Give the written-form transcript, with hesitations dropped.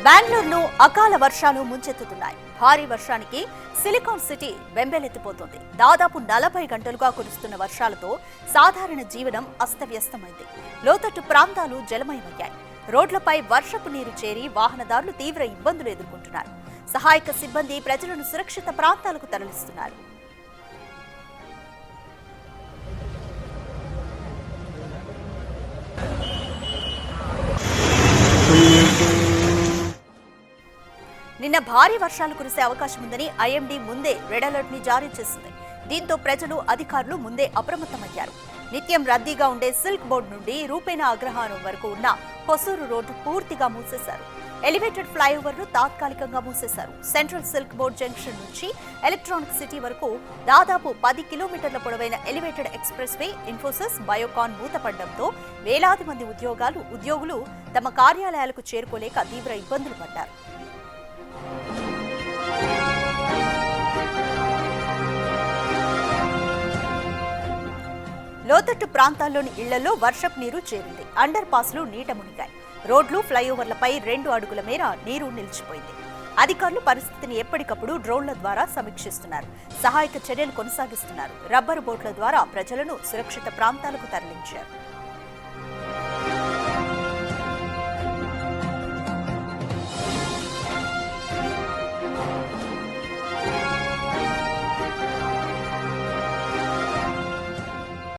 బెంగళూరును అకాల వర్షాలు ముంచెత్తుతున్నాయి. భారీ వర్షానికి సిలికాన్ సిటీ బెంబేలెత్తిపోతోంది. దాదాపు 40 గంటలుగా కురుస్తున్న వర్షాలతో సాధారణ జీవనం అస్తవ్యస్తమైంది. లోతట్టు ప్రాంతాలు జలమయమయ్యాయి. రోడ్లపై వర్షపు నీరు చేరి వాహనదారులు తీవ్ర ఇబ్బందులు ఎదుర్కొంటున్నారు. సహాయక సిబ్బంది ప్రజలను సురక్షిత ప్రాంతాలకు తరలిస్తున్నారు. నిన్న భారీ వర్షాలు కురిసే అవకాశం ఉందని ఐఎండీ ముందే రెడ్ అలర్ట్ ని జారీ చేసింది. దీంతో ప్రజలు, అధికారులు ముందే అప్రమత్తమయ్యారు. నిత్యం రద్దీగా ఉండే సిల్క్ బోర్డు నుండి రూపేణ అగ్రహారం వరకు ఉన్న హొసూరు రోడ్డు పూర్తిగా మూసేశారు. ఎలివేటెడ్ ఫ్లైఓవర్ను తాత్కాలికంగా మూసేశారు. సెంట్రల్ సిల్క్ బోర్డు జంక్షన్ నుంచి ఎలక్ట్రానిక్ సిటీ వరకు దాదాపు 10 కిలోమీటర్ల పొడవైన elevated expressway, Infosys, Biocon మూతపడడంతో వేలాది మంది ఉద్యోగులు తమ కార్యాలయాలకు చేరుకోలేక తీవ్ర ఇబ్బందులు పడ్డారు. లోతట్టు ప్రాంతాల్లోని ఇళ్లలో వర్షపు నీరు చేరింది. అండర్ పాస్లు నీట మునిగాయి. రోడ్లు, ఫ్లైఓవర్లపై 2 అడుగుల మేర నీరు నిలిచిపోయింది. అధికారులు పరిస్థితిని ఎప్పటికప్పుడు డ్రోన్ల ద్వారా సమీక్షిస్తున్నారు. సహాయక చర్యలు కొనసాగిస్తున్నారు. రబ్బరు బోట్ల ద్వారా ప్రజలను సురక్షిత ప్రాంతాలకు తరలించారు.